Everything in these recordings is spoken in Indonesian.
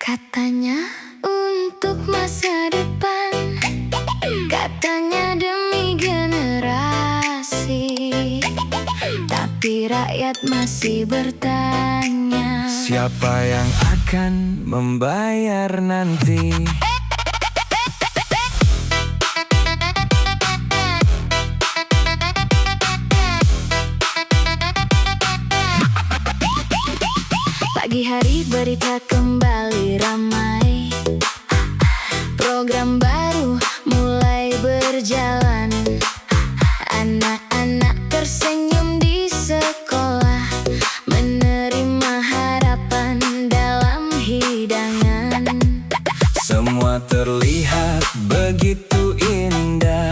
Katanya untuk masa depan, katanya demi generasi, tapi rakyat masih bertanya, siapa yang akan membayar nanti? Pagi hari berita kembali ramai, program baru mulai berjalan. Anak-anak tersenyum di sekolah, menerima harapan dalam hidangan. Semua terlihat begitu indah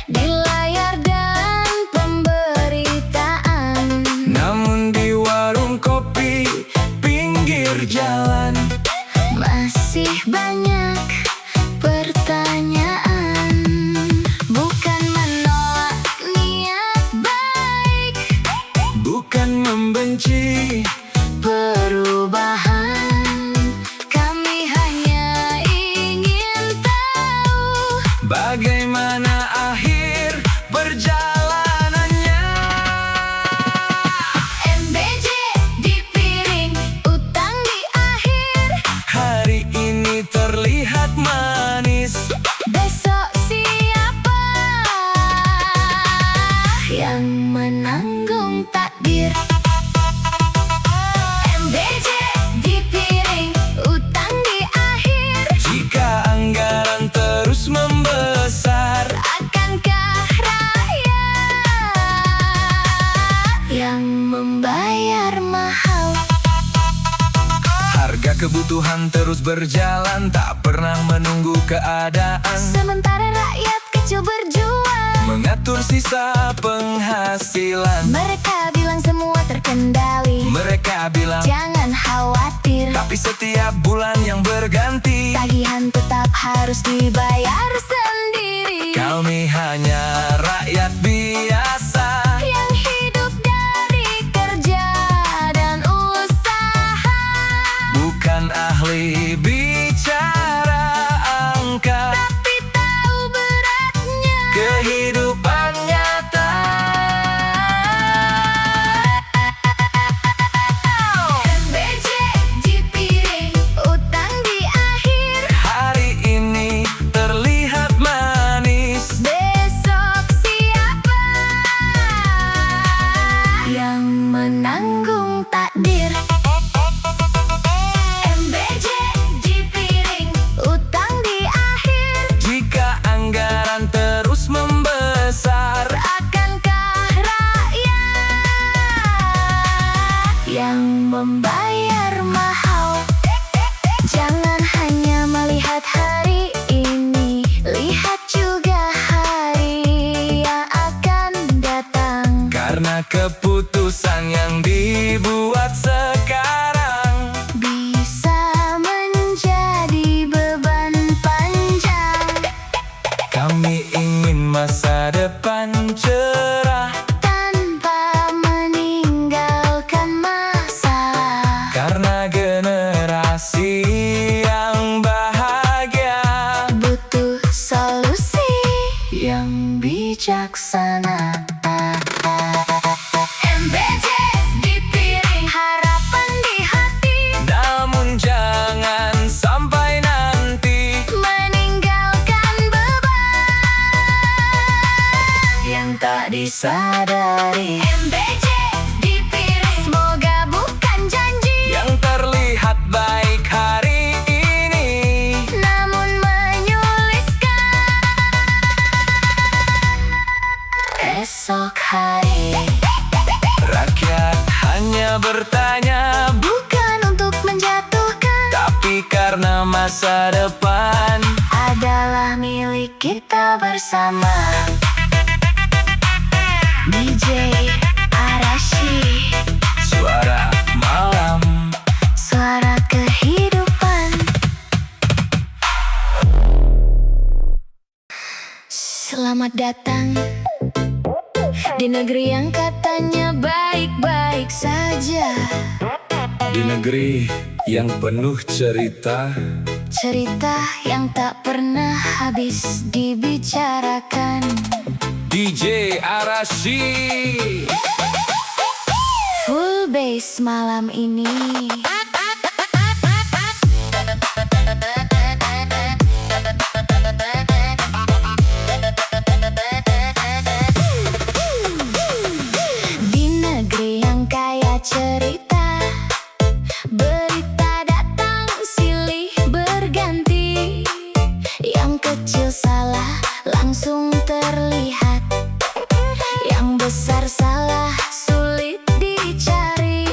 Di layar dan pemberitaan, namun di warung kopi pinggir jalan masih banyak pertanyaan. Bukan menolak niat baik, bukan membenci perubahan. Kami hanya ingin tahu bagaimana akhir perjalanannya. MBJ dipiring, utang di akhir. Hari ini terlihat manis, Besok siapa yang menanggung takdir? MBJ dipiring, utang di akhir. jika anggaran terus membesar. Akankah rakyat yang membayar mahal? Harga kebutuhan terus berjalan, tak pernah menunggu keadaan. Sementara rakyat kecil berjuang, Mengatur sisa penghasilan. mereka bilang semua terkendali. Mereka bilang, Jangan khawatir, tapi setiap bulan yang berganti, tagihan tetap harus dibayar sendiri. kami hanya rakyat biasa Yang hidup dari kerja dan usaha, bukan ahli bicara angka. tapi tahu beratnya Kehidupan nyata. MBJ dipiring, utang di akhir. Hari ini terlihat manis, Besok siapa yang menanggung takdir? MBJ dipiring, utang di akhir. jika anggaran terus membesar. Akankah rakyat yang membayar mahal? Jangan hanya melihat hari ini, lihat juga hari yang akan datang. Karena keputusan yang dibuat sekarang Bisa menjadi beban panjang, kami ingin masa depan cerah. tanpa meninggalkan masalah. Karena generasi yang bahagia, Butuh solusi yang bijaksana. MBJ dipiring, harapan di hati, namun jangan sampai nanti meninggalkan beban yang tak disadari. MBJ dipiring, semoga bukan janji yang terlihat baik hari ini. namun menyulitkan esok hari. Rakyat hanya bertanya, Bukan untuk menjatuhkan, tapi karena masa depan adalah milik kita bersama. DJ Arashi, suara malam. suara kehidupan. Selamat datang di negeri yang katanya baik-baik saja. Di negeri yang penuh cerita, cerita yang tak pernah habis dibicarakan. DJ Arashi. Full bass malam ini. Di negeri yang kaya cerita, berita datang silih berganti. Yang kecil salah langsung terlihat, yang besar salah sulit dicari.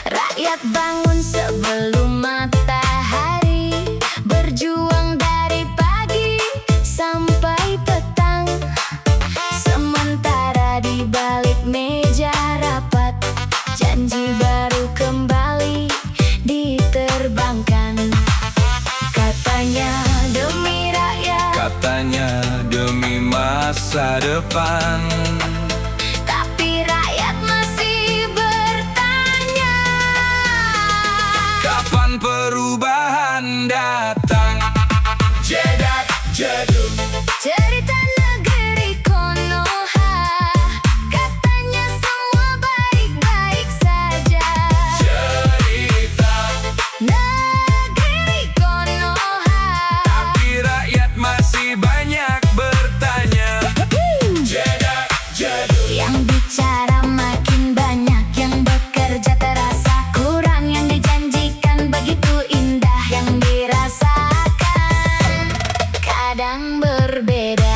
Rakyat bangun sebelum matahari, berjuang dari pagi sampai petang. Sementara di balik meja rapat, janji baru kembali diterbangkan. Katanya demi rakyat, Katanya demi masa depan, tapi rakyat masih bertanya, kapan perubahan datang? Jedak jeduk, cerita negeri Konoha. Katanya semua baik-baik saja. cerita, Negeri Konoha, tapi rakyat masih banyak bertanya. Jedak jeduk, yang bicara makin banyak, yang bekerja terasa kurang. Yang dijanjikan begitu indah, yang dirasakan kadang berbeda.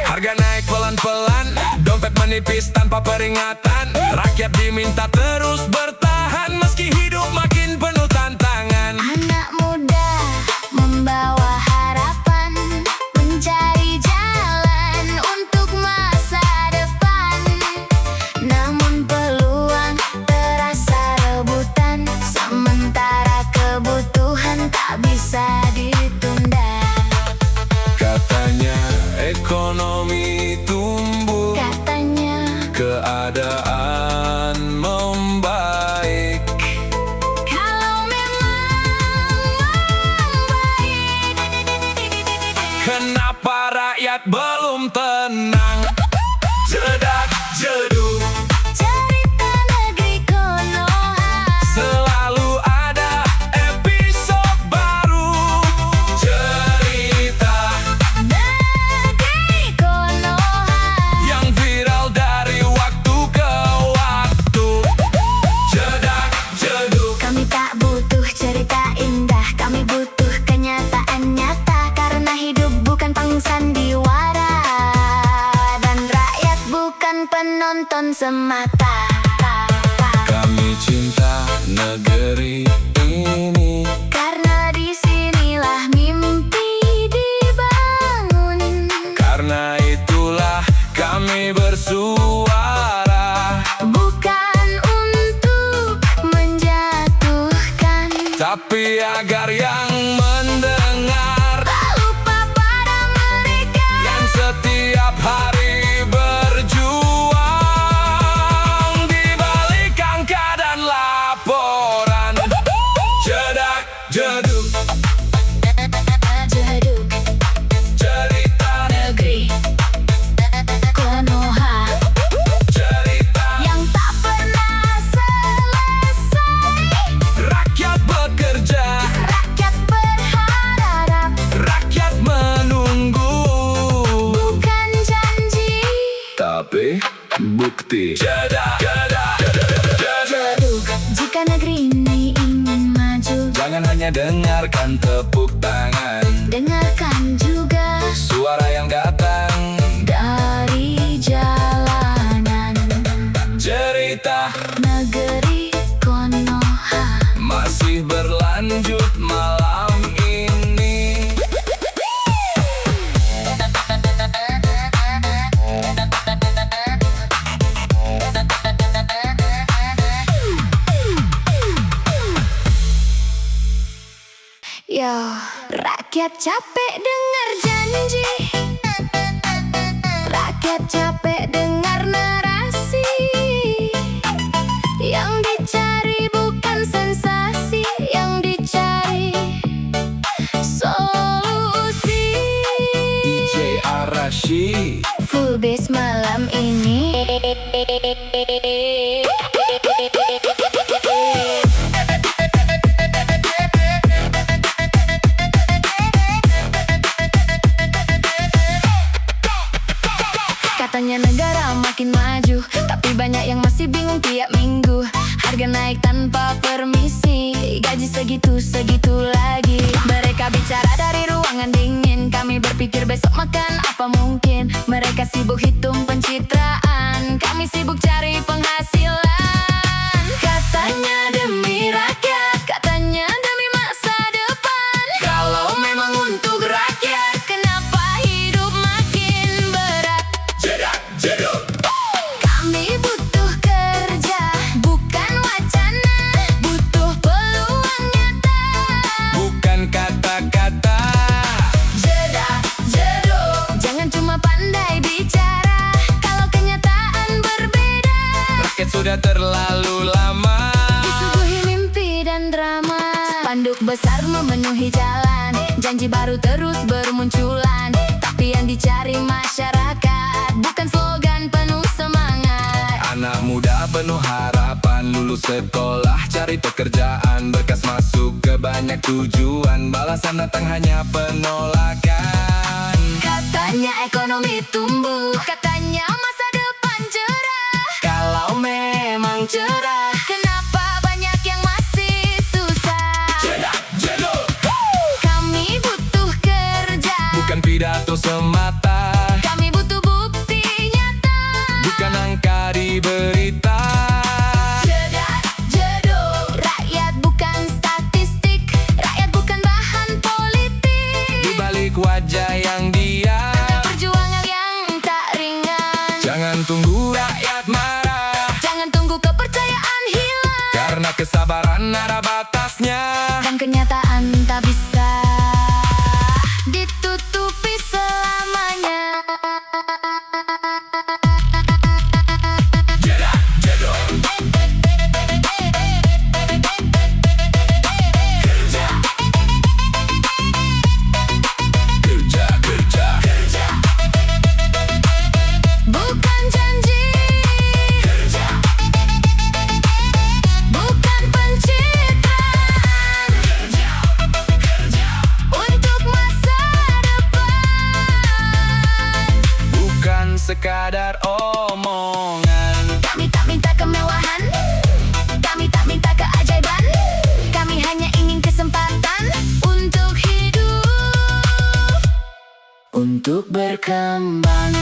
harga naik pelan-pelan, dompet menipis tanpa peringatan. Rakyat diminta terus bertahan meski hidup makin penuh tantangan. Anak muda membawa harapan, mencari jalan untuk masa depan. Namun peluang terasa rebutan, sementara kebutuhan tak bisa ditunda. Katanya ekonomi tumbuh, Katanya keadaan membaik. kalau memang membaik, Kenapa rakyat belum tenang? Jedak jeduk, cerita negeri Konoha. selalu ada episode baru. Cerita Negeri Konoha, yang viral dari waktu ke waktu. Jedak jeduk, kami tak butuh cerita indah, kami butuh kenyataan nyata. Karena hidup bukan panggung sandiwara, dan rakyat bukan penonton semata. kami cinta negeri ini. Karena disinilah mimpi dibangun. Karena itulah kami bersuara, Bukan untuk menjatuhkan, tapi agar yang mendengar, tak lupa pada mereka yang setiap hari berjuang di balik angka dan laporan. Jedak jeduk, jeduk cerita, negeri Konoha, cerita. yang tak pernah selesai. Rakyat bekerja, Rakyat berharap, rakyat menunggu, bukan janji. tapi bukti. Jedak jedak jeduk. Jeduk, jika negeri ini ingin maju, Jangan hanya dengarkan tepuk tangan, dengarkan juga suara yang datang. dari jalanan. Cerita Negeri Konoha, masih berlanjut malam ini. yo, rakyat capek dengar janji, rakyat capek dengar narasi. Yang dicari bukan janji. Full bass malam ini. Katanya negara makin maju, tapi banyak yang masih bingung tiap minggu. Harga naik tanpa permisi, gaji segitu-segitu lagi. Mereka bicara dari ruangan dingin, kami berpikir besok makan apa mungkin. Mereka sibuk hitung pencitraan, kami sibuk cari penghasilan. Katanya demi rakyat, katanya demi masa depan. Kalau memang untuk rakyat, kenapa hidup makin berat? Kami butuh kerja, bukan wacana. Butuh peluang nyata, Bukan kata-kata. jedok. Jangan cuma pandai bicara, kalau kenyataan berbeda. Rakyat sudah terlalu lama Disuguhi mimpi dan drama. Spanduk besar memenuhi jalan, janji baru terus bermunculan. Tapi yang dicari masyarakat bukan slogan penuh semangat. Anak muda penuh harapan, lulus sekolah cari pekerjaan, berkas masuk ke banyak tujuan, balasan datang hanya penolakan. Katanya ekonomi tumbuh, katanya masa depan cerah. Kalau memang Cerah, kenapa banyak yang masih susah? Kami butuh kerja, bukan pidato semata, kami butuh bukti nyata. bukan angka di berita. Jedok. Rakyat bukan statistik, rakyat bukan bahan politik. Di balik wajah yang diam, Perjuangan yang tak ringan. jangan tunggu rakyat marah, Jangan tunggu kepercayaan hilang, karena kesabaran ada batasnya. dan kenyataan tak bisa ditutupi selamanya. Bukan janji, bukan pencitraan, untuk masa depan. Bukan sekadar omongan. Kami tak minta kemewahan, kami tak minta keajaiban. Kami hanya ingin kesempatan untuk hidup, untuk berkembang,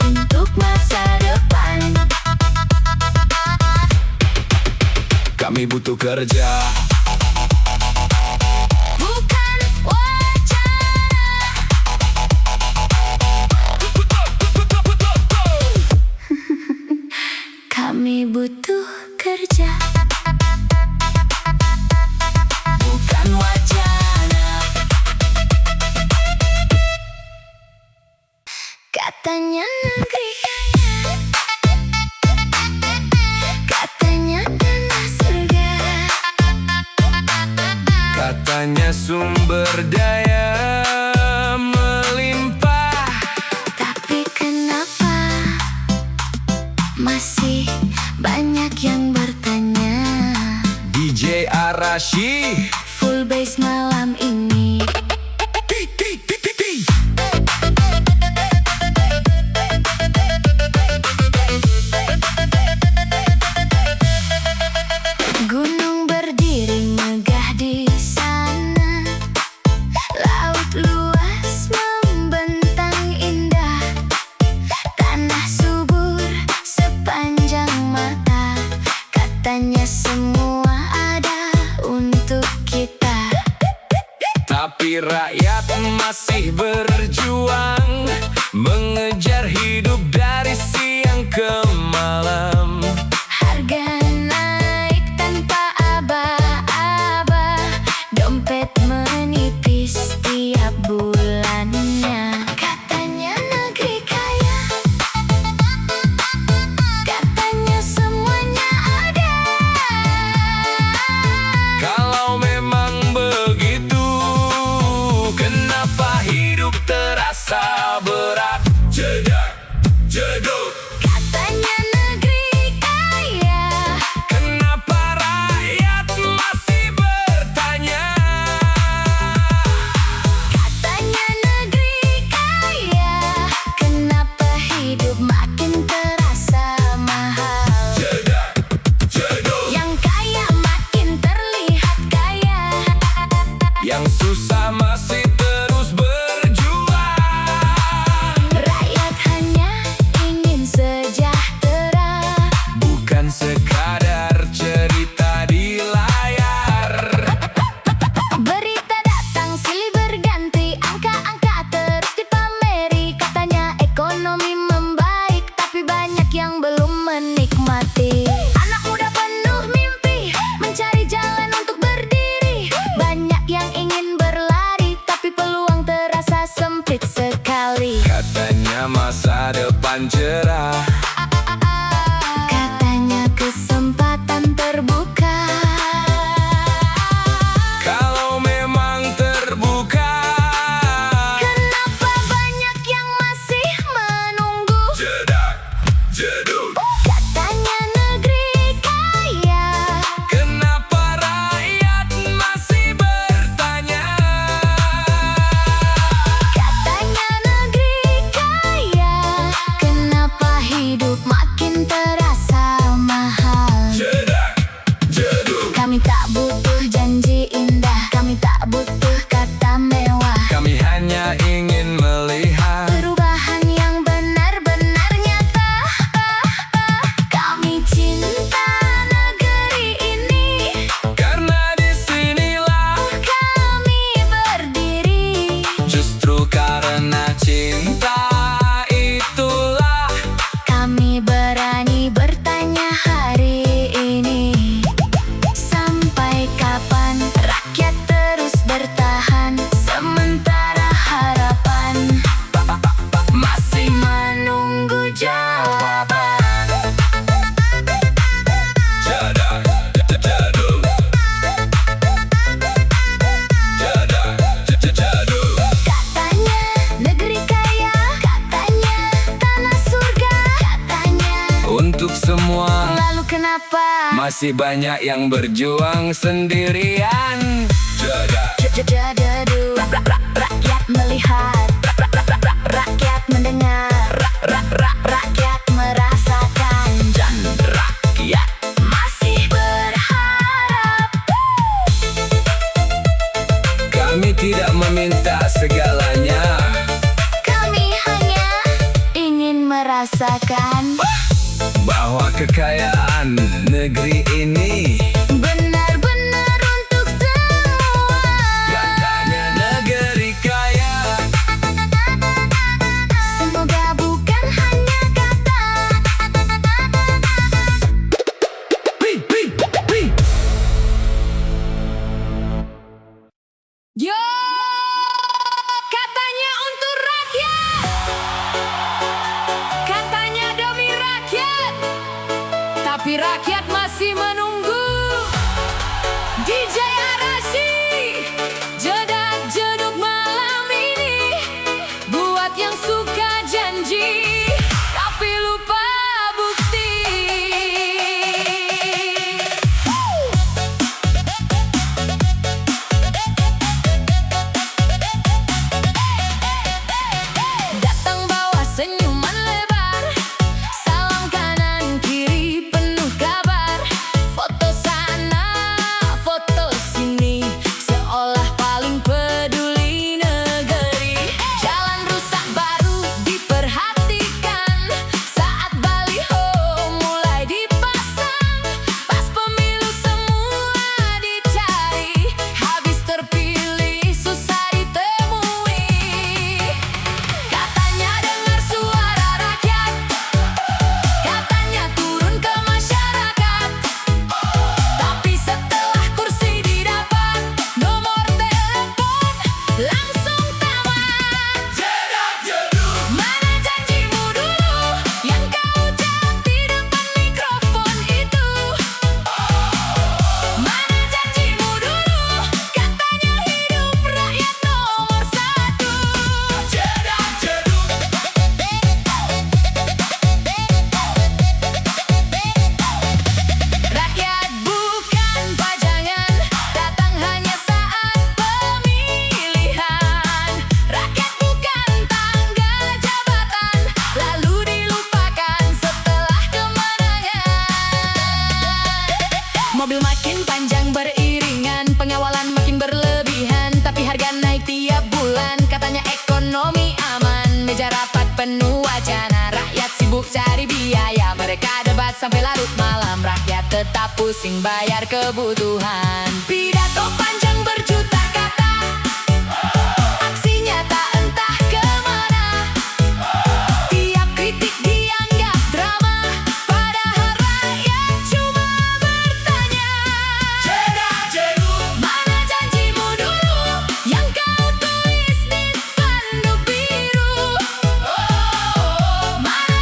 untuk masa depan. Kami butuh kerja, Bukan wacana. Kami butuh kerja, bukan wacana. Katanya negeri kaya, katanya tanah surga. katanya sumber daya melimpah. Tapi kenapa masih banyak yang bertanya? DJ Arashi. Full bass malam ini. Gunung berdiri megah di sana, laut luas membentang indah, tanah subur sepanjang mata. Katanya semua ada untuk kita, Tapi rakyat masih berjuang, mengejar hidup dari siang ke malam. harga naik tanpa aba-aba, dompet menipis tiap bulannya. Katanya negeri kaya, katanya semuanya ada. Kalau memang begitu, kenapa hidup depan cerah. Katanya kesempatan terbuka. Kalau memang terbuka, Kenapa banyak yang masih menunggu? jedak, jeduk. Katanya negeri kaya. Kenapa rakyat masih bertanya? Katanya negeri kaya. Kenapa hidup makin terasa mahal? Jedak, jeduk. Kami tak butuh janji indah, kami tak butuh kata mewah. Kami hanya ingin melihat Perubahan yang benar-benar nyata. Kami cinta negeri ini, karena disinilah kami berdiri. justru karena cinta itulah Kami berani bertanya hari ini. Sampai kapan rakyat terus bertahan, sementara harapan masih menunggu jawaban. jedak, jeduk. Jedak, jeduk. Katanya negeri kaya, katanya tanah surga, katanya. Untuk semua Lalu kenapa masih banyak yang berjuang sendirian. Jedak, Jadadu, rakyat melihat, rakyat mendengar, rakyat merasakan, dan rakyat masih berharap. kami tidak meminta segalanya. Kami hanya ingin merasakan Bahwa kekayaan negeri ini benar-benar untuk semua. katanya negeri kaya. Semoga bukan hanya kata. Yo, katanya untuk rakyat, katanya demi rakyat, tapi rakyat masih menunggu. DJ Arashi, jedak jeduk malam ini, buat yang suka janji tapi lupa bukti. Datang bawa senyuman lebar, salam kanan kiri penuh kabar. Foto sana, foto sini, seolah paling peduli negeri. Jalan rusak baru diperhatikan, saat baliho mulai dipasang. Pas pemilu semua dicari, habis terpilih susah ditemui. Katanya dengar suara rakyat, katanya turun ke masyarakat, tapi setelah kursi didapat, nomor telepon langsung tamat. Jedak, jeduk. Mana janjimu dulu yang kau ucap di depan mikrofon itu? Mana janjimu dulu, katanya hidup rakyat nomor satu. Jedak, jeduk. Rakyat bukan pajangan, datang hanya saat pemilihan. Rakyat bukan tangga jabatan, lalu dilupakan setelah kemenangan. Mobil makin panjang beriringan, pengawalan makin berlebihan, tapi harga naik tiap bulan. Katanya ekonomi aman, meja rapat penuh wacana. Rakyat sibuk cari biaya, mereka debat sampai larut malam. Rakyat tetap pusing bayar kebutuhan. Pidato panjang berjuta kata, aksi nyata entah kemana. Tiap kritik dianggap drama, padahal rakyat cuma bertanya. Jedak, jeduk. Mana janjimu dulu yang kau tulis di spanduk biru? Mana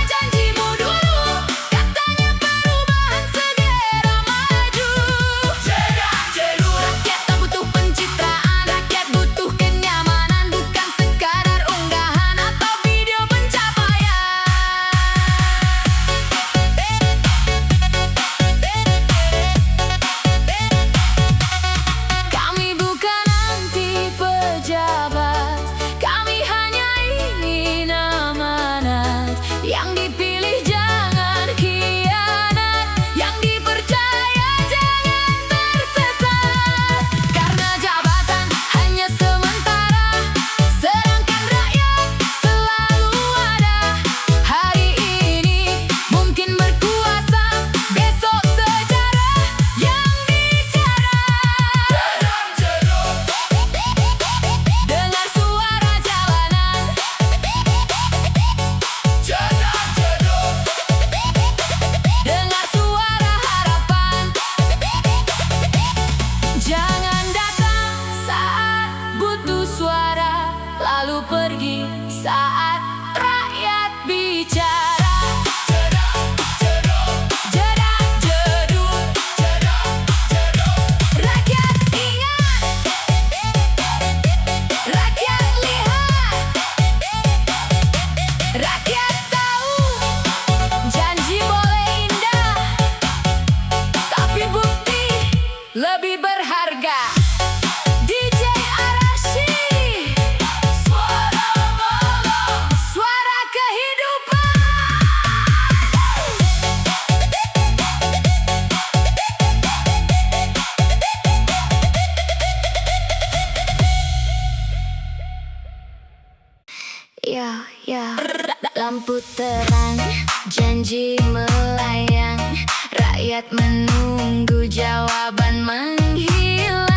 lebih berharga. DJ Arashi, suara malam, suara kehidupan. Ya, lampu terang, janji melayang, rakyat menunggu jawaban menghilang.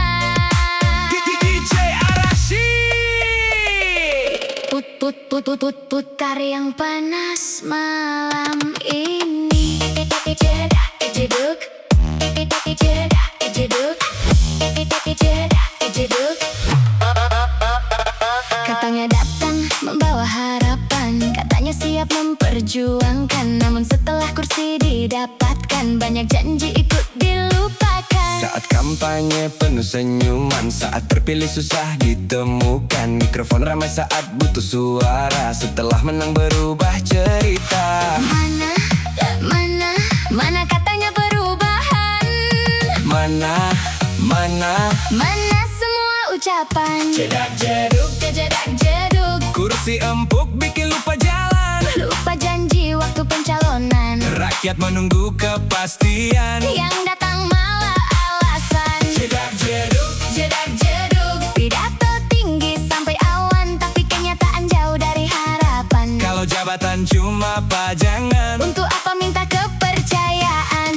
DJ Arashi. Putar yang panas malam ini. Jedah jeduk, jedah jeduk, jedah jeduk. Katanya datang membawa harapan, katanya siap memperjuangkan. Namun setelah kursi didapatkan, banyak janji ikut dilupakan. Saat kampanye penuh senyuman, saat terpilih susah ditemukan. Mikrofon ramai saat butuh suara, setelah menang berubah cerita. Mana katanya perubahan? Mana Mana semua ucapan? Jedak jeduk, Jedak jeduk, kursi empuk bikin lupa jalan. lupa janji waktu pencalonan. Rakyat menunggu kepastian. Yang datang malah alasan. Jedak jeduk, Jedak jeduk, pidato tinggi sampai awan, tapi kenyataan jauh dari harapan. kalau jabatan cuma pajangan. Untuk apa minta kepercayaan?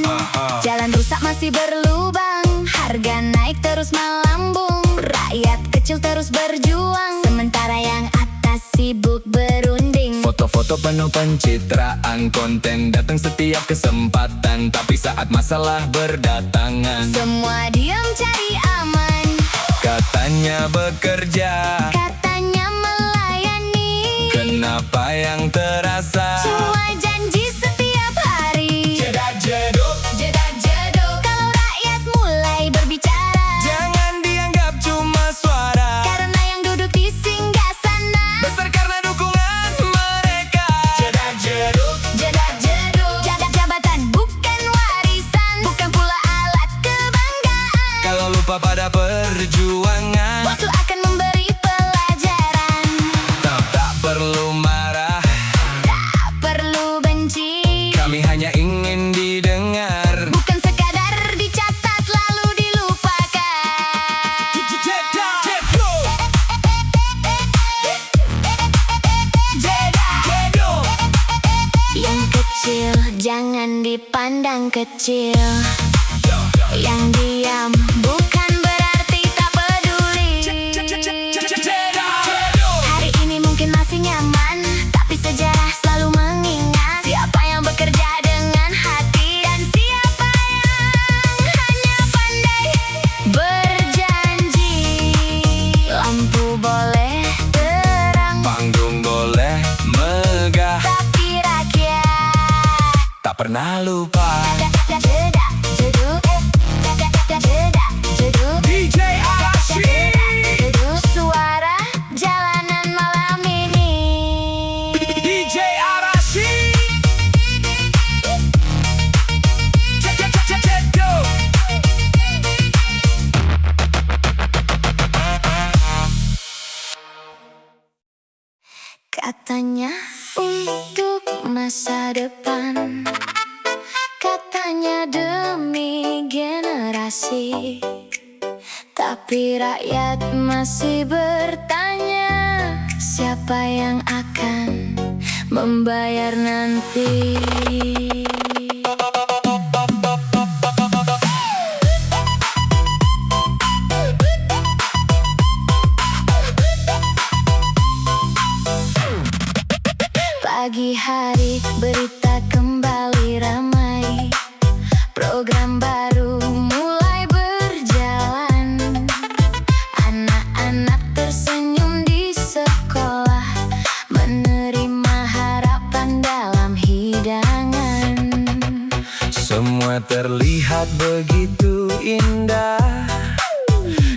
Jalan rusak masih berlubang, harga naik terus melambung. Rakyat kecil terus berjuang, sementara yang atas sibuk berunding. Foto-foto penuh pencitraan, konten datang setiap kesempatan. Tapi saat masalah berdatangan, Semua diam cari aman, katanya bekerja. katanya melayani. Kenapa yang terasa? Cuma janji setiap hari. Jedak jeduk, Jedak jeduk, kalau rakyat mulai berbicara, jangan dianggap cuma suara. karena yang duduk di singgasana Besar karena dukungan mereka. Jedak jeduk, Jedak jeduk, jabatan bukan warisan, bukan pula alat kebanggaan. kalau lupa pada perjuangan. Waktu akan memberi pelajaran. Tak perlu marah, Tak perlu benci, kami hanya ingin didengar. bukan sekadar dicatat lalu dilupakan. Jedak jeduk, jedak jeduk. Yang kecil jangan dipandang kecil. Yang diam bukan berarti tak peduli. Hari ini mungkin masih nyaman, tapi sejarah selalu mengingat siapa yang bekerja dengan hati dan siapa yang hanya pandai berjanji. Lampu boleh terang, Panggung boleh megah, tapi rakyat tak pernah lupa. jedak jeduk, jedak jeduk, DJ Arashi. jeduk, suara jalanan malam ini. DJ Arashi. Jeduk. Katanya untuk masa depan, katanya demi generasi, tapi rakyat masih bertanya, siapa yang akan membayar nanti. Pagi hari berita kembali ramai, program baru mulai berjalan. Anak-anak tersenyum di sekolah, menerima harapan dalam hidangan. Semua terlihat begitu indah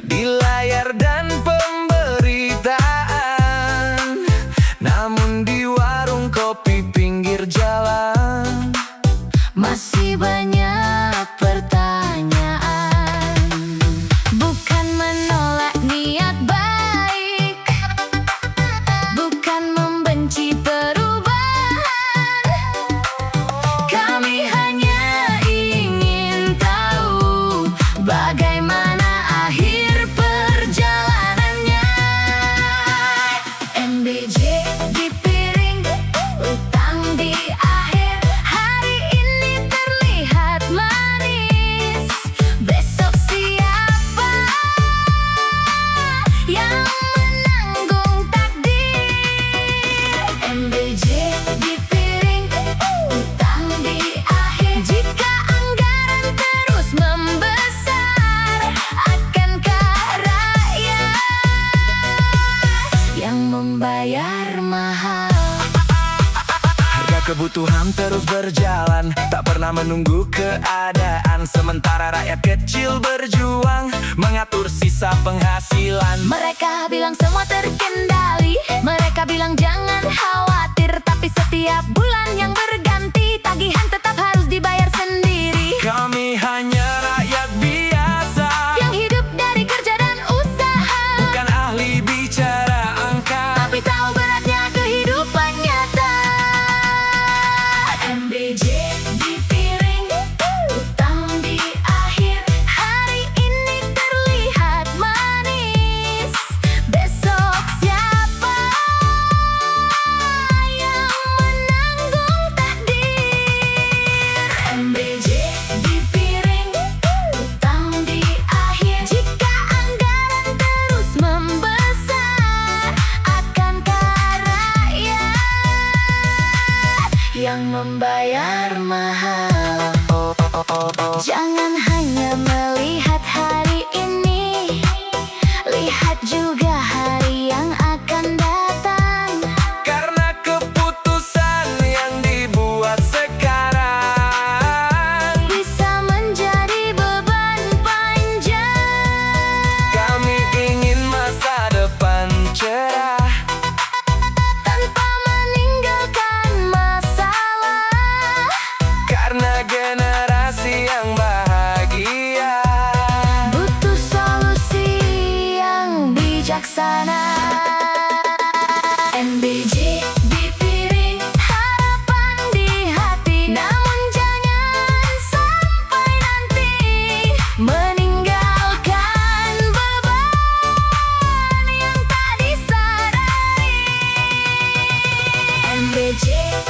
di layar dan pemberitaan. Namun di warung kopi pinggir jalan masih banyak pertanyaan. Bagaimana akhir perjalanannya? MBJ di piring, utang di akhir. Hari ini terlihat manis, besok siapa yang menanggung takdir? MBJ di piring, utang di akhir. Jika anggaran terus membesar, akankah rakyat yang membayar mahal? Harga kebutuhan terus berjalan, tak pernah menunggu keadaan. Sementara rakyat kecil berjuang mengatur sisa penghasilan. Mereka bilang semua terkendali, mereka bilang jangan khawatir. Tapi setiap bulan yang berganti, tagihan tetap harus dibayar sendiri. Kami hanya rakyat biasa Yang hidup dari kerja dan usaha, bukan ahli bicara angka. tapi tahu beratnya kehidupan nyata. MBJ di piring, utang di akhir. Hari ini terlihat manis, besok siapa yang menanggung takdir? MBJ di piring, utang di akhir. Jika anggaran terus membesar, akankah rakyat yang membayar mahal? Jangan hanya melihat hari ini, lihat juga hari yang akan datang. Karena keputusan yang dibuat sekarang Bisa menjadi beban panjang. kami ingin masa depan cerah Tanpa meninggalkan masalah, karena generasi yang bahagia. butuh solusi yang bijaksana. MBJ di piring, harapan di hati. Namun jangan sampai nanti meninggalkan beban yang tak disadari. MBJ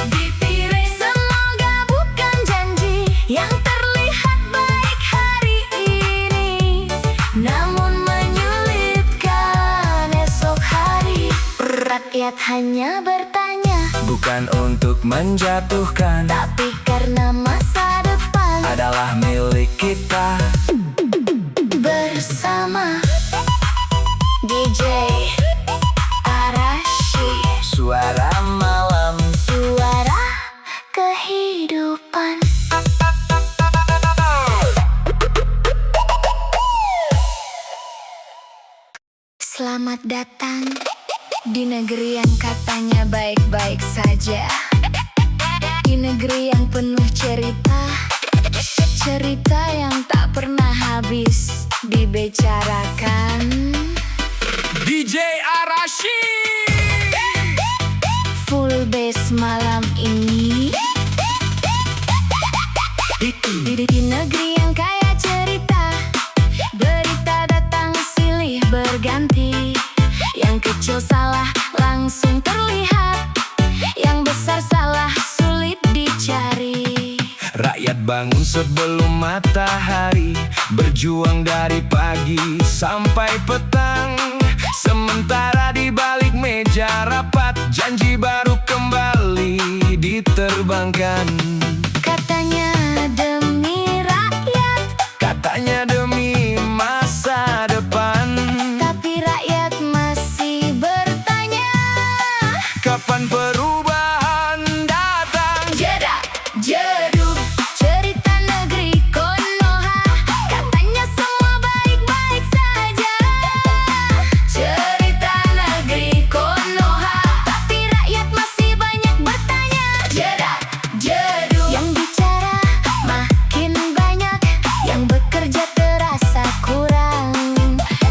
di piring, semoga bukan janji yang terlihat baik hari ini, namun menyulitkan esok hari. Rakyat hanya bertanya, Bukan untuk menjatuhkan, tapi karena masa depan adalah milik kita. bersama. DJ Arashi, Suara malam. suara kehidupan. Selamat datang di negeri yang katanya baik-baik saja, di negeri yang penuh cerita, cerita yang tak pernah habis dibicarakan. DJ Arashi. Full bass malam ini di negeri yang kaya cerita, berita datang silih berganti. Yang kecil salah langsung terlihat, yang besar salah sulit dicari. Rakyat bangun sebelum matahari, berjuang dari pagi sampai petang. Sementara di balik meja rapat, janji baru kembali diterbangkan. Katanya demi rakyat, Katanya demi masa depan. tapi rakyat masih bertanya, Kapan perubahan datang? jedak jeduk cerita negeri Konoha. Katanya semua baik-baik saja, cerita negeri Konoha, tapi rakyat masih banyak bertanya. Jedak jeduk, yang bicara makin banyak, yang bekerja terasa kurang.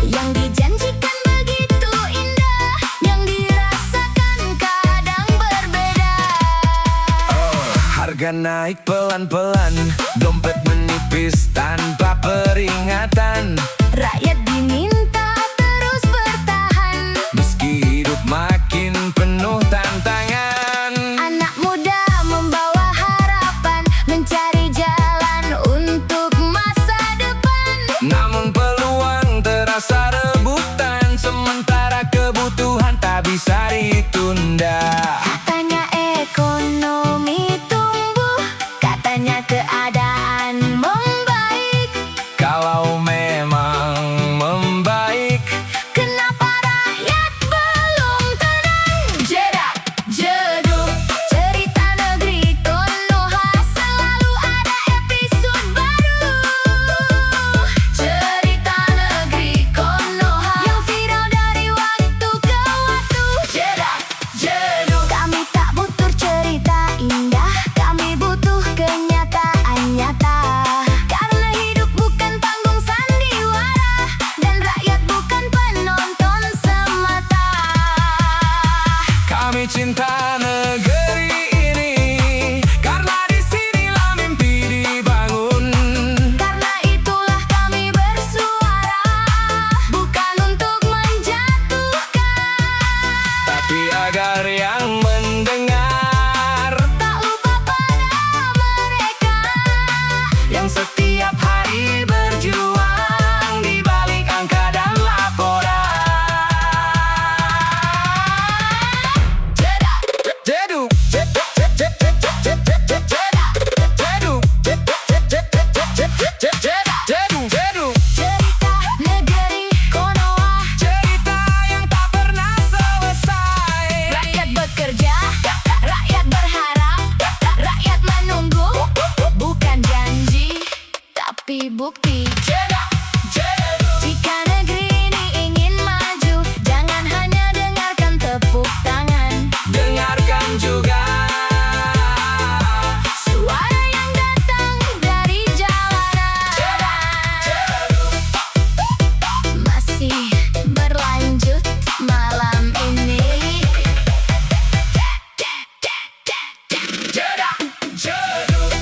Yang dijanjikan begitu indah, yang dirasakan kadang berbeda. Harga naik pelan-pelan, dompet menipis tanpa peringatan. instan. Rakyat diminta terus bertahan, Meski hidup makin penuh tantangan. anak muda membawa harapan, mencari jalan untuk masa depan. Namun peluang terasa rebutan, sementara kebutuhan tak bisa ditunda. Katanya ekonomi tumbuh, katanya keadaan membaik. Kalau memang membaik, Kenapa rakyat belum tenang? Jedak, jeduk, cerita negeri Konoha, selalu ada episode baru. Cerita negeri Konoha yang viral dari waktu ke waktu. Jedak, jeduk, kami tak butuh cerita indah, kami butuh kenyataan nyata. Karena hidup bukan panggung sandiwara, dan rakyat bukan penonton semata. kami cinta negeri ini, karena di sinilah mimpi dibangun. Karena itulah kami bersuara, bukan untuk menjatuhkan, Tapi agar yang mendengar, tak lupa pada mereka yang setiap hari berjuang di balik angka dan laporan. jedak, Jeduk, jeduk, jeduk, jeduk, jeduk, jeduk, jeduk, jeduk. cerita negeri Konoha. Cerita yang tak pernah selesai. Rakyat bekerja, rakyat berharap, rakyat menunggu. Bukan janji, tapi bukti. Jeduk, jeduk. Jika negeri ini ingin maju, jangan hanya dengarkan tepuk tangan. Dengarkan juga Suara yang datang dari jalanan. Masih berlanjut malam ini. jeduk, jeduk.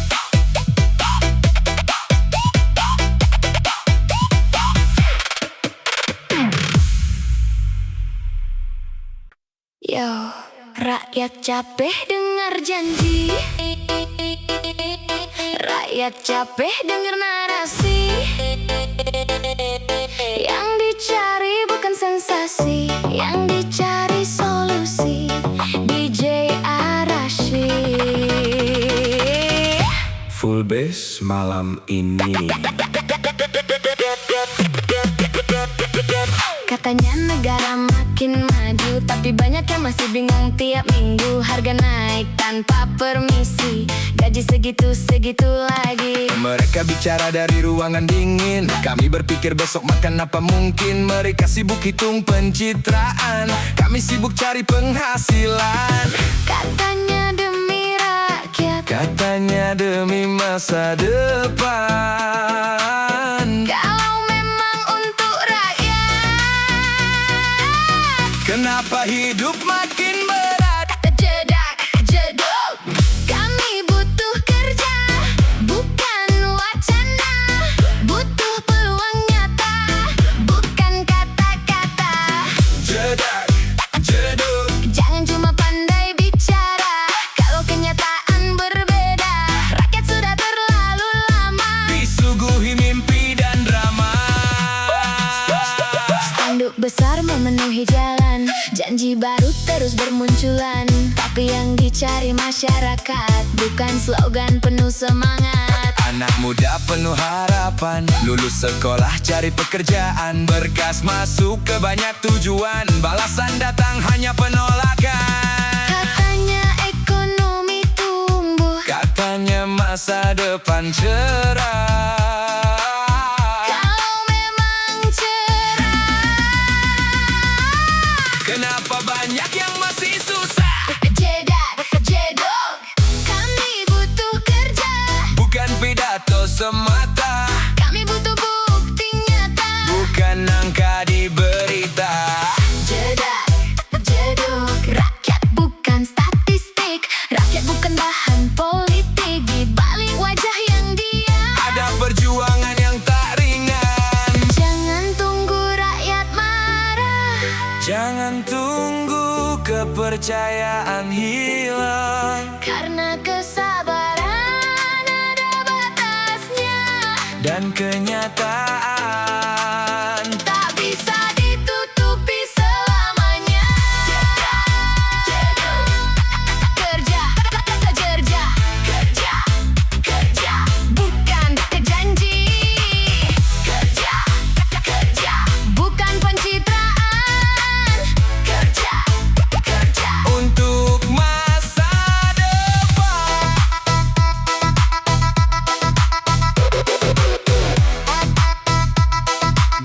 Yo, rakyat capek dengar janji, rakyat capek dengar narasi. Yang dicari bukan sensasi, yang dicari solusi. DJ Arashi. Full bass malam ini. Katanya negara makin maju, tapi banyak yang masih bingung. Tiap minggu harga naik tanpa permisi, gaji segitu-segitu lagi. Mereka bicara dari ruangan dingin, kami berpikir besok makan apa mungkin. Mereka sibuk hitung pencitraan, kami sibuk cari penghasilan. Katanya demi rakyat, Katanya demi masa depan. kalau memang untuk rakyat. Kenapa hidup makin berat? Jedak, jeduk, kami butuh kerja, bukan wacana. Butuh peluang nyata, bukan kata-kata. Jedak, jeduk. Jangan cuma pandai bicara, kalau kenyataan berbeda. Rakyat sudah terlalu lama Disuguhi mimpi dan drama. spanduk besar memenuhi jalan, janji baru terus bermunculan. Tapi yang dicari masyarakat bukan slogan penuh semangat. Anak muda penuh harapan, lulus sekolah cari pekerjaan, berkas masuk ke banyak tujuan, balasan datang hanya penolakan. Katanya ekonomi tumbuh, Katanya masa depan cerah. kalau memang cerah. Kenapa banyak yang masih susah? Jedak, jeduk, kami butuh kerja, Bukan pidato semata, kami butuh bukti nyata. bukan angka di berita. Jedak, jeduk, rakyat bukan statistik, rakyat bukan bahan politik. Di balik wajah yang diam, Ada perjuangan kepercayaan hilang, karena kesabaran ada batasnya, dan kenyataan tak bisa ditutupi selamanya. Kerja, kerja, kerja, kerja, bukan janji. Kerja, kerja, bukan pencitraan. Kerja, kerja, untuk masa depan.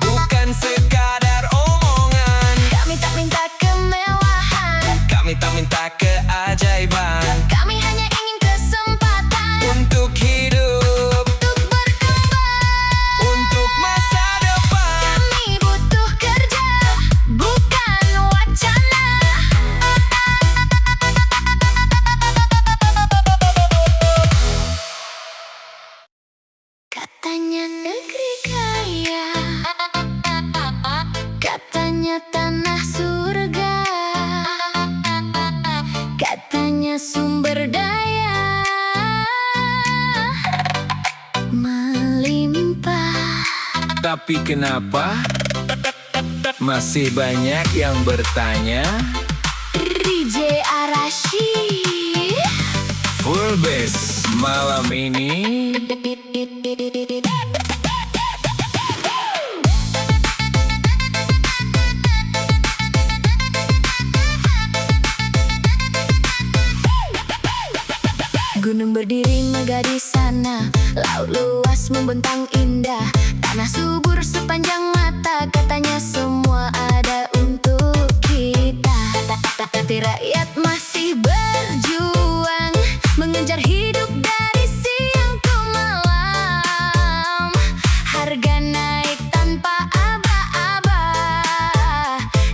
Bukan sekadar omongan, kami tak minta kemewahan, kami tak minta keajaiban, kami hanya ingin kesempatan untuk hidup, untuk berkembang. untuk masa depan. Kami butuh kerja, bukan wacana. Katanya negeri kaya, katanya tanah surga, katanya sumber daya melimpah. Tapi kenapa masih banyak yang bertanya? DJ Arashi. Full bass malam ini. Gunung berdiri megah di sana, laut luas membentang indah, tanah subur sepanjang mata, katanya semua ada untuk kita. Tapi rakyat masih berjuang, mengejar hidup dari siang ke malam. Harga naik tanpa aba-aba,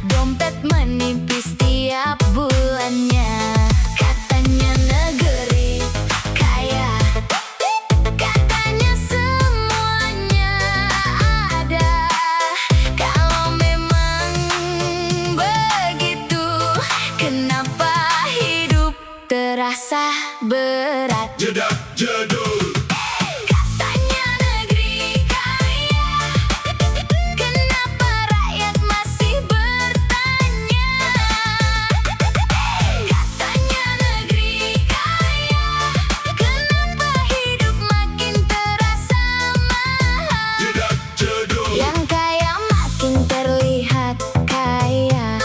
dompet menipis tiap bulannya. Katanya negeri kaya, katanya semuanya ada. Kalau memang begitu, kenapa hidup terasa berat? Jedak jedul. Katanya negeri kaya, kenapa rakyat masih bertanya? Katanya negeri kaya, kenapa hidup makin terasa mahal? Jedak jedul. Yang kaya makin terlihat kaya,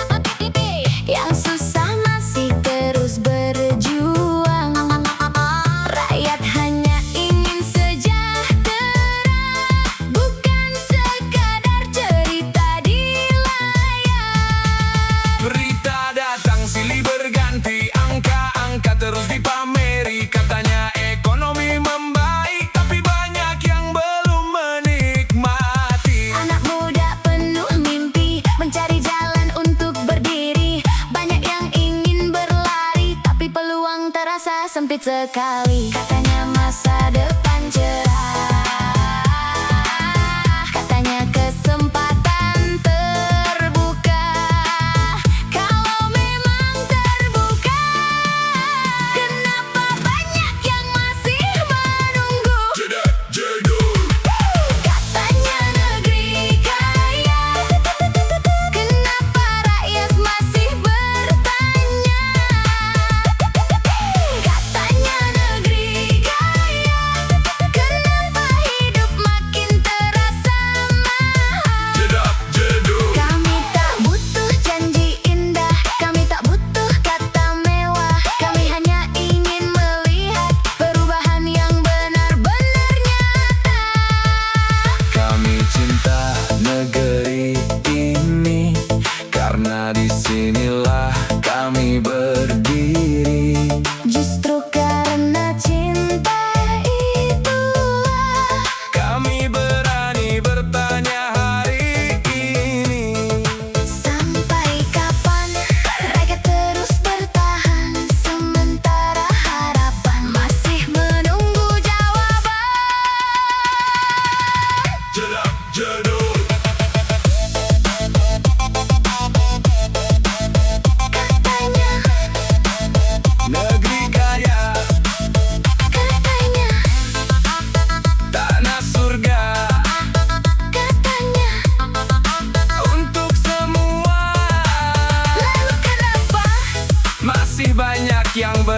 yang susah masih terus berjuang. Rakyat hanya ingin sejahtera, bukan sekadar cerita di layar. Berita datang silih berganti, angka-angka terus dipameri. Katanya ekonomi membaik, tapi banyak yang belum menikmati. Anak muda penuh mimpi, mencari jalan untuk berdiri. Banyak yang ingin berlari, tapi peluang terasa sempit sekali. Katanya masa depan cerah, katanya kesempatan terbuka. Kalau memang terbuka, kenapa banyak yang masih menunggu? Jedak jedul. Katanya negeri kaya, kenapa rakyat masih bertanya? Katanya negeri kaya,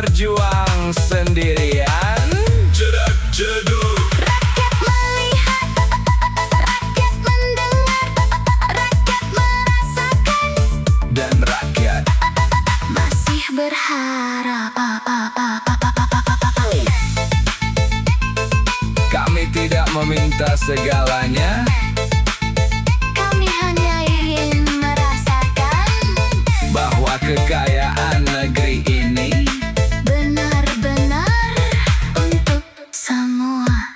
berjuang sendirian. Jedak jeduk. Rakyat melihat, rakyat mendengar, rakyat merasakan, Dan rakyat masih berharap. kami tidak meminta segalanya. Kami hanya ingin merasakan Bahwa kekayaan negeri ini benar-benar untuk semua.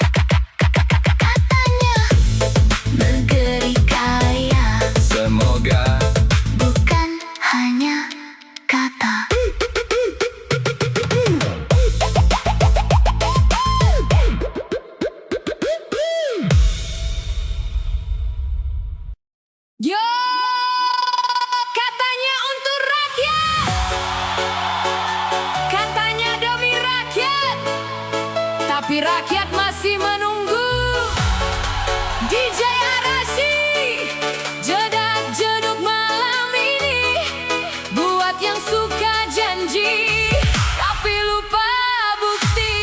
Katanya negeri kaya semoga bukan hanya kata. Yo, katanya untuk rakyat, katanya demi rakyat, tapi rakyat masih menunggu. DJ Arashi, jedak jeduk malam ini, buat yang suka janji, tapi lupa bukti.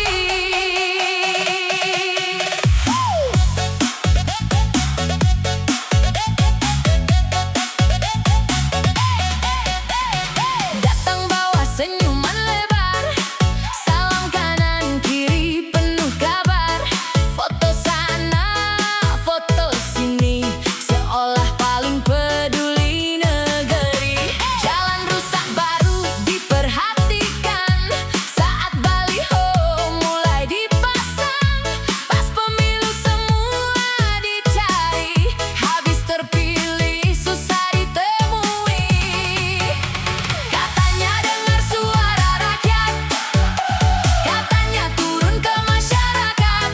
Datang bawa senyuman lebar, salam kanan kiri penuh kabar, foto sana foto sini, seolah paling peduli negeri. Jalan rusak baru diperhatikan, saat baliho mulai dipasang, pas pemilu semua dicari, habis terpilih susah ditemui. Katanya dengar suara rakyat, katanya turun ke masyarakat,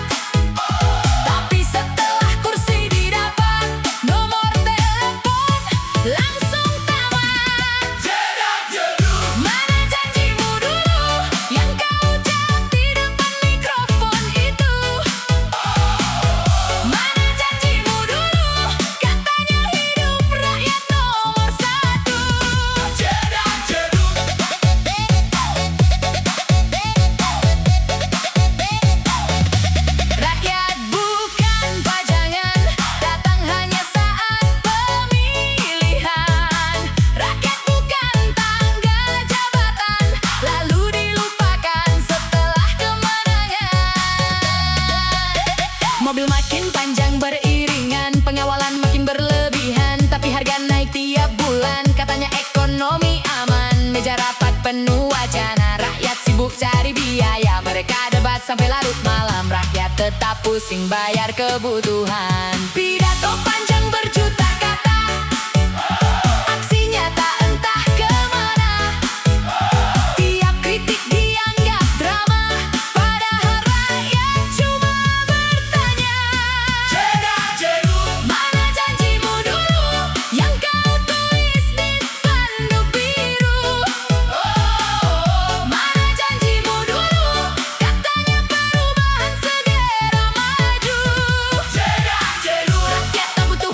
tapi setelah kursi didapat, nomor telepon langsung tamat. jedak jeduk. Mana janjimu dulu yang kau ucap di depan mikrofon itu? Mana janjimu dulu, katanya hidup rakyat nomor satu. Jedak jeduk. Rakyat bukan pajangan, datang hanya saat pemilihan. Rakyat bukan tangga jabatan, lalu dilupakan setelah kemenangan. Mobil makin panjang beriringan, pengawalan makin berlebihan, tapi harga naik tiap bulan, katanya ekonomi aman. Meja rapat penuh wacana, rakyat sibuk cari biaya, mereka debat sampai larut malam, rakyat tetap pusing bayar kebutuhan. Pidato panjang berjuta kata, aksi nyata entah kemana, tiap kritik dianggap drama, padahal rakyat cuma bertanya. Jedak jeduk. Mana janjimu dulu yang kau tulis di spanduk biru? Mana janjimu dulu, katanya perubahan segera maju. Jedak jeduk. Rakyat tak butuh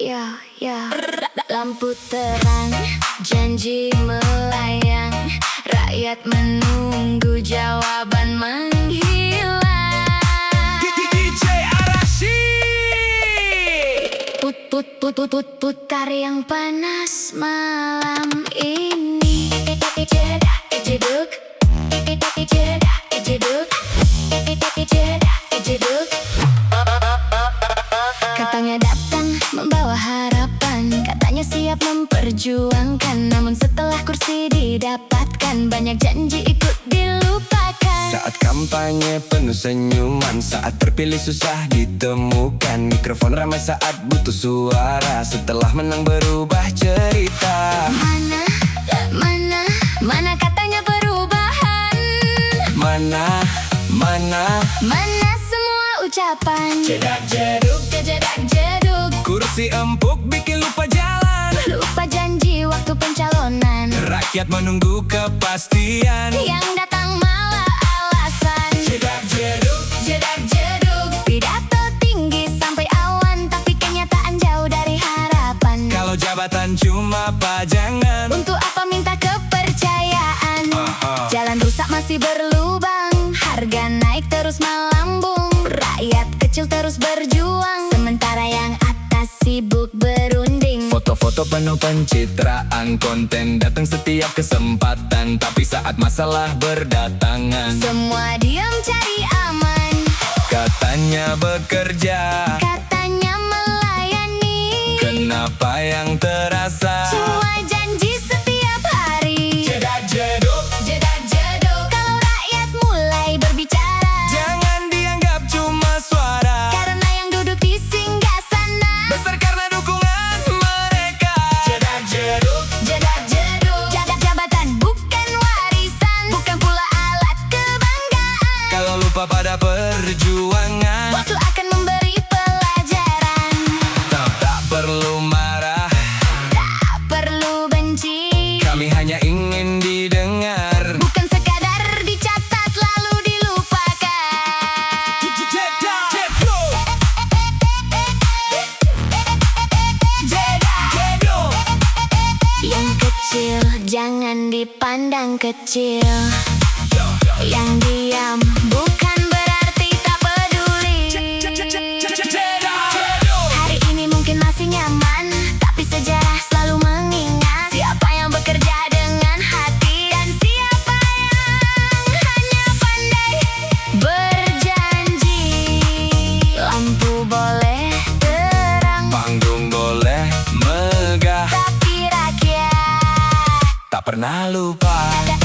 ya. Lampu terang, janji melayang, rakyat menunggu jawaban menghilang. DJ Arashi. Putar yang panas malam ini. Jedah, jeduk. Jedah, jeduk. Jedah, jeduk. Katanya datang membawa harapan, katanya siap memperjuangkan. Namun setelah kursi didapatkan, banyak janji ikut dilupakan. Saat kampanye penuh senyuman, saat terpilih susah ditemukan. Mikrofon ramai saat butuh suara, setelah menang berubah cerita. Mana katanya perubahan? Mana semua ucapan? Jedak jeduk, Jedak jeduk. kursi empuk bikin lupa jalan. Lupa janji waktu pencalonan, Rakyat menunggu kepastian. yang datang malah alasan. Jedak jeduk, Jedak jeduk. Pidato tinggi sampai awan, tapi kenyataan jauh dari harapan. kalau jabatan cuma pajangan. Untuk apa minta kepercayaan? Jalan rusak masih berlubang, harga naik terus melambung, rakyat kecil terus berjuang, sementara yang atas sibuk berunding. Foto-foto penuh pencitraan, konten datang setiap kesempatan, tapi saat masalah berdatangan, Semua diam cari aman, katanya bekerja. katanya melayani. Kenapa yang terasa? Cuma janji setiap hari. Jedak jeduk, Jedak jeduk. Kalau rakyat mulai berbicara, jangan dianggap cuma suara. karena yang duduk di singgah sana Besar karena dukungan mereka. Jedak jeduk, Jedak jeduk. Jabatan bukan warisan, bukan pula alat kebanggaan. kalau lupa pada perjuangan. Waktu akan memberi pelajaran. Tak perlu marah, Tak perlu benci, kami hanya ingin didengar. bukan sekadar dicatat lalu dilupakan. Jedak jeduk, Jedak. jeduk. Yang kecil jangan dipandang kecil, yang diam bukan berarti tak peduli. Hari ini mungkin masih nyaman, tapi sejarah selalu mengingat siapa yang bekerja dengan hati dan siapa yang hanya pandai berjanji. Lampu boleh terang, Panggung boleh megah, tapi rakyat tak pernah lupa. Jedak